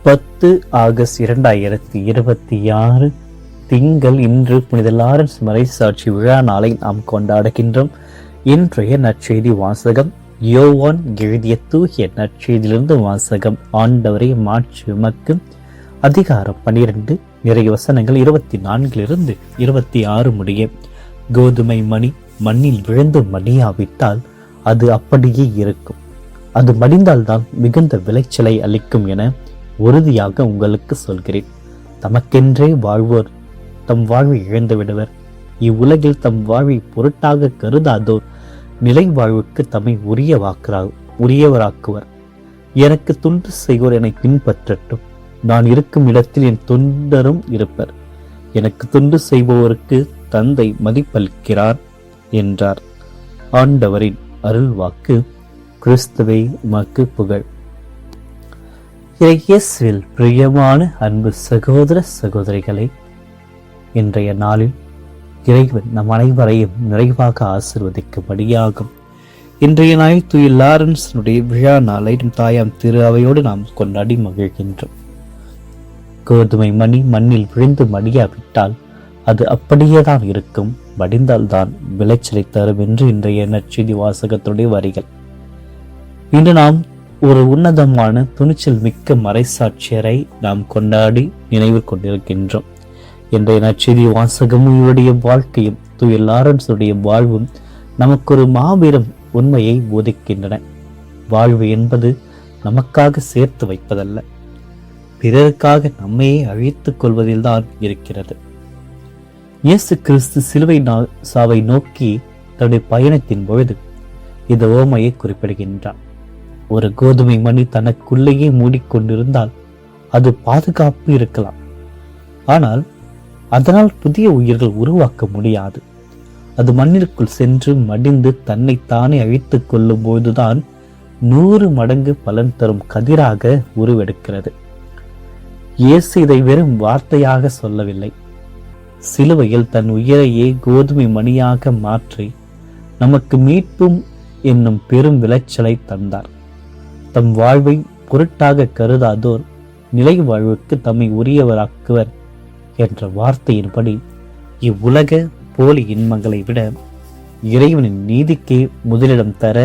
10 August 2026 திங்கள். இன்று புனித லாரன்ஸ் மறைசாட்சி விழா நாளை நாம் கொண்டாடுகின்றோம். இன்றைய நற்செய்தி வாசகம் யோவான் எழுதிய தூய நற்செய்தியிலிருந்து வாசகம். ஆண்டவரை மாட்சி உமக்கு. அதிகாரம் 12, நிறைய வசனங்கள் 24 26 முடிய. கோதுமை மணி மண்ணில் விழுந்து மணியாவிட்டால் அது அப்படியே இருக்கும். அது மடிந்தால்தான் மிகுந்த விளைச்சலை அளிக்கும் என உறுதியாக உங்களுக்கு சொல்கிறேன். தமக்கென்றே வாழ்வோர் தம் வாழ்வை இழந்து விடுவர். இவ்வுலகில் தம் வாழ்வை பொருட்டாக கருதாதோர் நிலை வாழ்வுக்கு தம்மை உரியவராக்குவர். எனக்கு தொண்டு செய்வோர் என்னை பின்பற்றட்டும். நான் இருக்கும் இடத்தில் என் தொண்டரும் இருப்பர். எனக்கு தொண்டு செய்பவருக்கு தந்தை மதிப்பளிக்கிறார் என்றார். ஆண்டவரின் அருள் வாக்கு. கிறிஸ்துவே உமக்கு புகழ். இயேசுவில் பிரியமான அன்பு சகோதர சகோதரிகளை, இன்றைய நாளில் இறைவன் நம் அனைவரையும் நிறைவாக ஆசிர்வதிக்கும்படியாகும். இன்றைய நாளில் தூய லாரன்ஸினுடைய விழா நாளை நம் தாயாம் திரு அவையோடு நாம் கொண்டாடி மகிழ்கின்றோம். கோதுமை மணி மண்ணில் விழுந்து மடியாவிட்டால் அது அப்படியேதான் இருக்கும். மடிந்தால்தான் விளைச்சலை தரும் என்று இன்றைய நற்செய்தி வாசகத்துடைய வரிகள். இன்று நாம் ஒரு உன்னதமான துணிச்சல் மிக்க மறைசாட்சியரை நாம் கொண்டாடி நினைவு கொண்டிருக்கின்றோம். இன்றைய நற்செய்தி வாசகமும் இவருடைய வாழ்க்கையும் தூய லாரன்ஸுடைய வாழ்வும் நமக்கு ஒரு மாபெரும் உண்மையை போதிக்கின்றன. வாழ்வு என்பது நமக்காக சேர்த்து வைப்பதல்ல, பிறருக்காக நம்மையே அழித்துக் கொள்வதில்தான் இருக்கிறது. இயேசு கிறிஸ்து சிலுவை சாவை நோக்கி தன்னுடைய பயணத்தின் பொழுது இந்த ஓமையை குறிப்பிடுகின்றார். ஒரு கோதுமை மணி தனக்குள்ளேயே மூடிக்கொண்டிருந்தால் அது பாதுகாப்பு இருக்கலாம், ஆனால் அதனால் புதிய உயிர்கள் உருவாக்க முடியாது. அது மண்ணிற்குள் சென்று மடிந்து தன்னைத்தானே அழித்துக் கொள்ளும் போதுதான் 100 மடங்கு பலன் தரும் கதிராக உருவெடுக்கிறது. இயேசு இதை வெறும் வார்த்தையாக சொல்லவில்லை. சிலுவையில் தன் உயிரையே கோதுமை மணியாக மாற்றி நமக்கு மீட்பும் என்னும் பெரும் விளைச்சலை தந்தார். தம் வாழ்வை பொருட்டாக கருதாதோர் நிலை வாழ்வுக்கு தம்மை உரியவராக்குவர் என்ற வார்த்தையின்படி இவ்வுலக போலி இன்பங்களை விட இறைவனின் நீதிக்கே முதலிடம் தர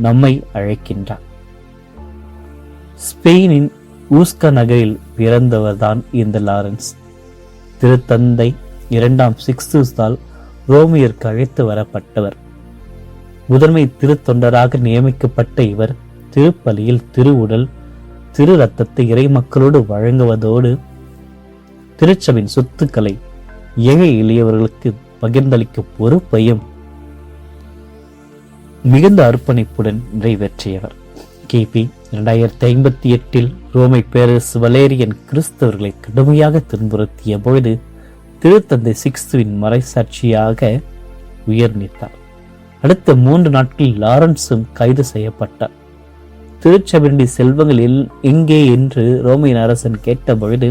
நம்மை அழைக்கின்றார். ஸ்பெயினின் ஊஸ்கா நகரில் பிறந்தவர்தான் இந்த லாரன்ஸ். திருத்தந்தை 2ஆம் சிக்ஸ்துஸால் ரோமியருக்கு அழைத்து வரப்பட்டவர். முதன்மை திருத்தொண்டராக நியமிக்கப்பட்ட இவர் திருப்பலியில் திருவுடல் திரு ரத்தத்தை இறை மக்களோடு வழங்குவதோடு திருச்சபின் சொத்துக்களை ஏழை எளியவர்களுக்கு பகிர்ந்தளிக்கும் பொறுப்பையும் மிகுந்த அர்ப்பணிப்புடன் நிறைவேற்றியவர். கிபி 258 ரோமை பேரரசு வலேரியன் கிறிஸ்தவர்களை கடுமையாக துன்புறுத்திய பொழுது திருத்தந்தை சிக்ஸ்துவின் மறைசாட்சியாக உயர் நீத்தார். அடுத்த 3 நாட்களில் லாரன்ஸும் கைது செய்யப்பட்டார். திருச்சபையினுடைய செல்வங்கள் எங்கே என்று ரோமியன் அரசன் கேட்ட பொழுது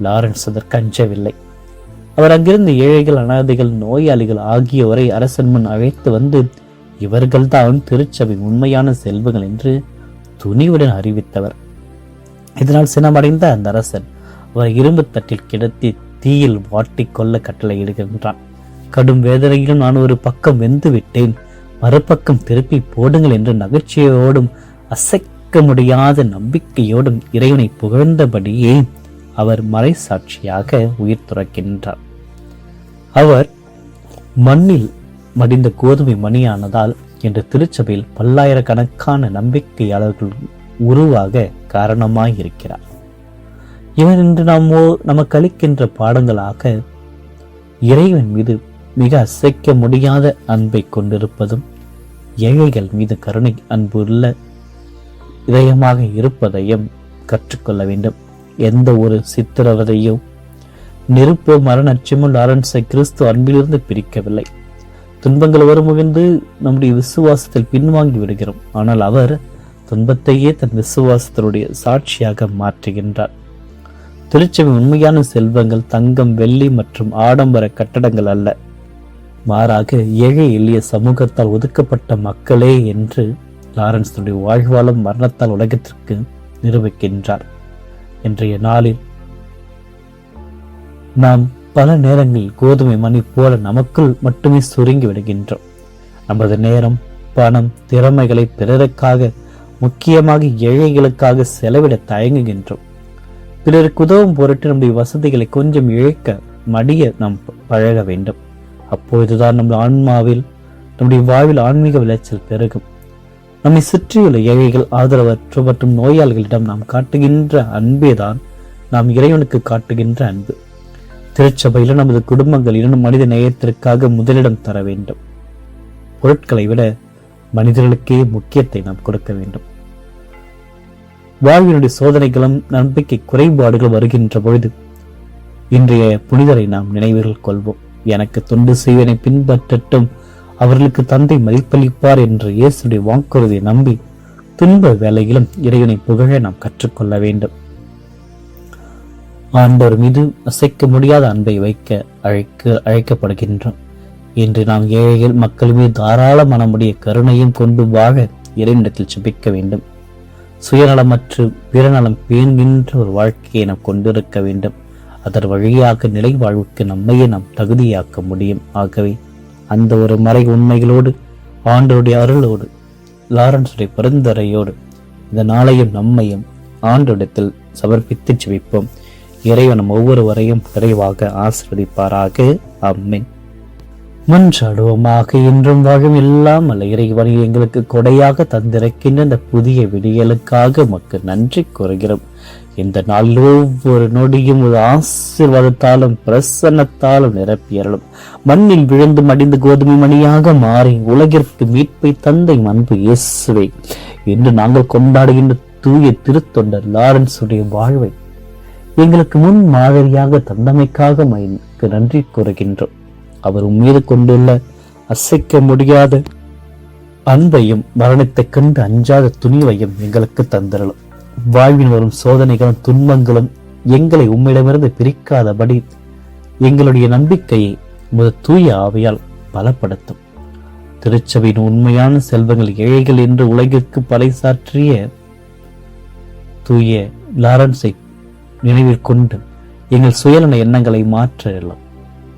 லாரன்ஸ் அதற்கு அஞ்சவில்லை. அவர் அங்கிருந்து ஏழைகள், அனாதைகள், நோயாளிகள் ஆகியோரை அரசன் முன் அழைத்து வந்து இவர்கள்தான் திருச்சபை உண்மையான செல்வங்கள் என்று துணிவுடன் அறிவித்தவர். இதனால் சினமடைந்த அந்த அரசன் அவர் இரும்பு தட்டில் கிடத்தி தீயில் வாட்டி கொள்ள கட்டளையிடுகின்றான். கடும் வேதனையிலும் நான் ஒரு பக்கம் வெந்து விட்டேன், மறுபக்கம் திருப்பி போடுங்கள் என்று நகைச்சுவையோடும் அசைக்க முடியாத நம்பிக்கையோடும் இறைவனை புகழ்ந்தபடியே அவர் மறைசாட்சியாக உயிர் துறக்கின்றார். அவர் மண்ணில் மடிந்த கோதுமை மணியானதால் இன்று திருச்சபையில் பல்லாயிரக்கணக்கான நம்பிக்கையாளர்கள் உருவாக காரணமாயிருக்கிறார். இவர் இன்று நமக்கு அளிக்கின்ற பாடங்களாக இறைவன் மீது மிக அசைக்க முடியாத அன்பை கொண்டிருப்பதும், ஏழைகள் மீது கருணை அன்புள்ள இதயமாக இருப்பதையும் கற்றுக்கொள்ள வேண்டும். எந்த ஒரு சித்திரவதையோ நெருப்போ மரணச்சமோ லாரன்ஸை கிறிஸ்து அன்பிலிருந்து பிரிக்கவில்லை. துன்பங்கள் வருமுகிந்து நம்முடைய விசுவாசத்தில் பின்வாங்கி விடுகிறோம், ஆனால் அவர் துன்பத்தையே தன் விசுவாசத்தினுடைய சாட்சியாக மாற்றுகின்றார். திருச்சபை உண்மையான செல்வங்கள் தங்கம், வெள்ளி மற்றும் ஆடம்பர கட்டடங்கள் அல்ல, மாறாக ஏழை எளிய சமூகத்தால் ஒதுக்கப்பட்ட மக்களே என்று லாரன்ஸுடைய வாழ்வாலும் மரணத்தால் உலகத்திற்கு நிரூபிக்கின்றார். இன்றைய நாளில் நாம் பல நேரங்களில் கோதுமை மணி போல நமக்குள் மட்டுமே சுருங்கி விடுகின்றோம். நமது நேரம், பணம், திறமைகளை பிறருக்காக, முக்கியமாக ஏழைகளுக்காக செலவிட தயங்குகின்றோம். பிறருக்கு உதவும் பொருட்டு நம்முடைய வசதிகளை கொஞ்சம் இழக்க மடிய நாம் பழக வேண்டும். அப்பொழுதுதான் நம்முடைய வாழ்வில் ஆன்மீக விளைச்சல் பெருகும். நம்மை சுற்றியுள்ள ஏழைகள், ஆதரவற்ற மற்றும் நோயாளிகளிடம் நாம் காட்டுகின்ற அன்பேதான் நாம் இறைவனுக்கு காட்டுகின்ற அன்பு. திருச்சபையிலும் நமது குடும்பங்களிலும் மனித நேயத்திற்காக முதலிடம் தர வேண்டும். பொருட்களை விட மனிதர்களுக்கே முக்கியத்தை நாம் கொடுக்க வேண்டும். வாழ்வினுடைய சோதனைகளும் நம்பிக்கை குறைபாடுகள் வருகின்ற பொழுது இன்றைய புனிதரை நாம் நினைவில் கொள்வோம். எனக்கு தொண்டு செய்வனை பின்பற்றட்டும், அவர்களுக்கு தந்தை மதிப்பளிப்பார் என்ற இயேசுடைய வாக்குறுதியை நம்பி துன்ப வேளையிலும் இறைவனை புகழ நாம் கற்றுக்கொள்ள வேண்டும். ஆண்டவர் மீது அசைக்க முடியாத அன்பை வைக்க அழைக்கப்படுகின்றோம். இன்று நாம் ஏழைகள் மக்கள் மீது தாராள மனமுடைய கருணையும் கொண்டு வாழ இறைவனிடத்தில் ஜெபிக்க வேண்டும். சுயநலமற்று பிறநலம் பேணுகின்ற ஒரு வாழ்க்கையை நாம் கொண்டிருக்க வேண்டும். அதன் வழியாக நிலை வாழ்வுக்கு நம்மையே நாம் தகுதியாக்க முடியும். ஆகவே அந்த ஒரு மறை உண்மைகளோடு, ஆண்டவருடைய அருளோடு, லாரன்ஸுடைய பரிந்துரையோடு இந்த நாளையும் நம்மையும் ஆண்டவரிடத்தில் சமர்ப்பித்து ஜெபிப்போம். இறைவன் ஒவ்வொருவரையும் விரைவாக ஆசீர்வதிப்பாராக. ஆமென். மன்றாடுவோமாக. இன்றும் வாழும் எல்லாம் அல்ல இறைவனை எங்களுக்கு கொடையாக தந்திருக்கின்ற இந்த புதிய விடியலுக்காக உமக்கு நன்றி கூறுகிறோம். இந்த நாளில் ஒவ்வொரு நொடியும் ஒரு ஆசீர்வாதத்தாலும் பிரசன்னத்தாலும் நிரப்பியறலும். மண்ணில் விழுந்து மடிந்து கோதுமை மணியாக மாறி உலகிற்கு மீட்பை தந்தை அன்பு இயேசுவை என்று நாங்கள் கொண்டாடுகின்ற தூய திருத்தொண்டர் லாரன்ஸுடைய வாழ்வை எங்களுக்கு முன் மாதிரியாக தந்தமைக்காக நன்றி கூறுகின்றோம். அவர் மீது கொண்டுள்ள அசைக்க முடியாத அன்பையும் மரணத்தைக் கண்டு அஞ்சாத துணிவையும் எங்களுக்கு தந்திரலும். வாழ்வில் வரும் சோதனைகளும் துன்பங்களும் எங்களை உம்மிடமிருந்து பிரிக்காதபடி எங்களுடைய நம்பிக்கையை தூய ஆவியால் பலப்படுத்தும். திருச்சபையின் உண்மையான செல்வங்கள் ஏழைகள் என்று உலகிற்கு பறைசாற்றிய தூய லாரன்ஸை நினைவில் கொண்டு எங்கள் சுயநல எண்ணங்களை மாற்ற எல்லாம்.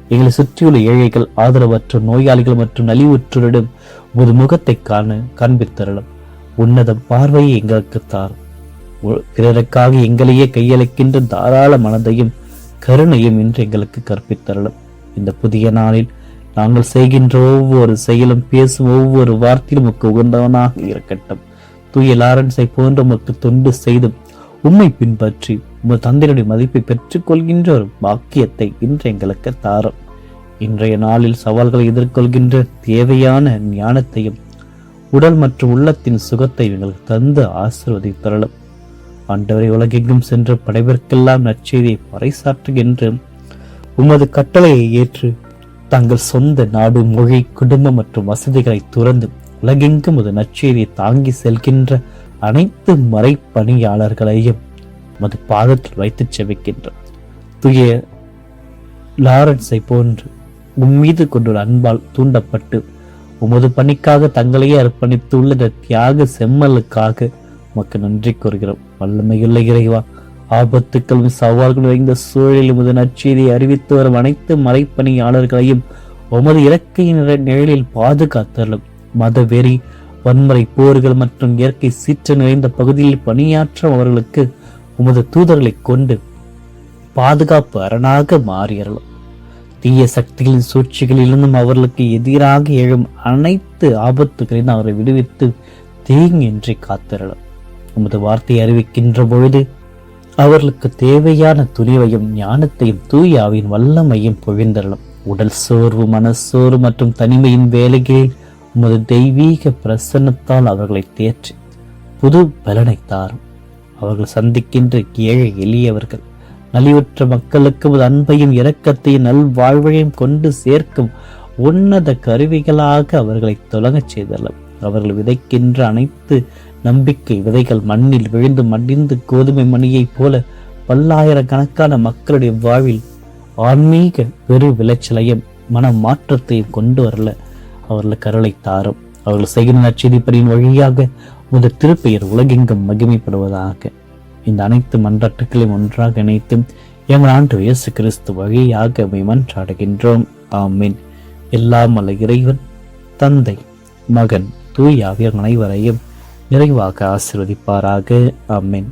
எங்களை சுற்றியுள்ள ஏழைகள், ஆதரவற்ற நோயாளிகள் மற்றும் நலிவுற்றோரிடம் ஒரு முகத்தை காண்பித்தரலும். உன்னத பார்வையை எங்களுக்கு தாரும். பிறருக்காக எங்களையே கையளிக்கின்ற தாராள மனதையும் கருணையும் இன்று எங்களுக்கு கற்பித்தரலும். இந்த புதிய நாளில் நாங்கள் செய்கின்ற ஒவ்வொரு செயலும், பேசும் ஒவ்வொரு வார்த்தையிலும் உகந்தவனாக இருக்கட்டும். தூய லாரன்ஸை போன்ற உமக்கு தொண்டு செய்தும் உம்மை பின்பற்றி உங்கள் தந்தையினுடைய மதிப்பை பெற்றுக் கொள்கின்ற ஒரு பாக்கியத்தை இன்று எங்களுக்கு தாரும். இன்றைய நாளில் சவால்களை எதிர்கொள்கின்ற தேவையான ஞானத்தையும் உடல் மற்றும் உள்ளத்தின் சுகத்தை எங்களுக்கு தந்து ஆசீர்வதித்தரலும். ஆண்டவரை உலகெங்கும் சென்று படைப்பிற்கெல்லாம் நற்செய்தியை பறைசாற்றுகின்ற உமது கட்டளையை ஏற்று தங்கள் சொந்த நாடு, மொழி, குடும்பம் மற்றும் வசதிகளை துறந்து உலகெங்கும் ஒரு நற்செய்தியை தாங்கி செல்கின்ற அனைத்து மறைப்பணியாளர்களையும் மது பாதத்தில் வைத்து செவிக்கின்றோம். தூய லாரன்ஸை போன்று உம்மீது கொண்டுள்ள அன்பால் தூண்டப்பட்டு உமது பணிக்காக தங்களையே அர்ப்பணித்துள்ள இந்த தியாக செம்மலுக்காக உமக்கு நன்றி கூறுகிறோம். வல்லமையுள்ள இறைவா, ஆபத்துக்களும் சவால்கள் நிறைந்த சூழலில் உமது நற்செய்தியை அறிவித்து வரும் அனைத்து மறைப்பணியாளர்களையும் உமது இலக்கையின் நிழலில் பாதுகாத்தலும். மத வெறி, வன்முறை, போர்கள் மற்றும் இயற்கை சீற்று நிறைந்த பகுதியில் பணியாற்றும் அவர்களுக்கு உமது தூதர்களை கொண்டு பாதுகாப்பு அரணாக மாறியறலும். தீய சக்திகளின் சூழ்ச்சிகளிலிருந்தும் அவர்களுக்கு எதிராக எழும் அனைத்து ஆபத்துகளையும் அவரை விடுவித்து தீங்கின்றி காத்திரலும். உமது வார்த்தையை அறிவிக்கின்ற பொழுது அவர்களுக்கு தேவையான துணிவையும் ஞானத்தையும் தூய ஆவியின் வல்லமையும் பொழிந்தரலும். உடல் சோர்வு, மனசோர்வு மற்றும் தனிமையின் வேலைகளில் உமது தெய்வீக பிரசன்னத்தால் அவர்களை தேற்றி புது பலனை தாரும். அவர்கள் சந்திக்கின்ற ஏழை எளியவர்கள், நலிவுற்ற மக்களுக்கு அன்பையும் இரக்கத்தையும் நல்வாழ்வையும் கொண்டு சேர்க்கும் உன்னத கருவிகளாக அவர்களை தொடங்கச் செய்தலும். அவர்கள் விதைக்கின்ற அனைத்து நம்பிக்கை விதைகள் மண்ணில் விழுந்து மடிந்து கோதுமை மணியைப் போல பல்லாயிரக்கணக்கான மக்களுடைய வாழ்வில் ஆன்மீக பெரு விளைச்சலையும் மன மாற்றத்தையும் கொண்டு வரல அவர்களுக்கு அருளை தாரும். அவர்கள் செய்கின்ற நற்செய்திப்படியின் வழியாக முதல் திருப்பெயர் உலகெங்கும் மகிமைப்படுவதாக. இந்த அனைத்து மன்றாட்டுகளையும் ஒன்றாக இணைத்து எங்கள் ஆண்டு இயேசு கிறிஸ்து வழியாக மன்றாடுகின்றோம். ஆமீன். எல்லாம் வல்ல இறைவன் தந்தை, மகன், தூய ஆவியார் அனைவரையும் நிறைவாக ஆசீர்வதிப்பாராக. ஆமீன்.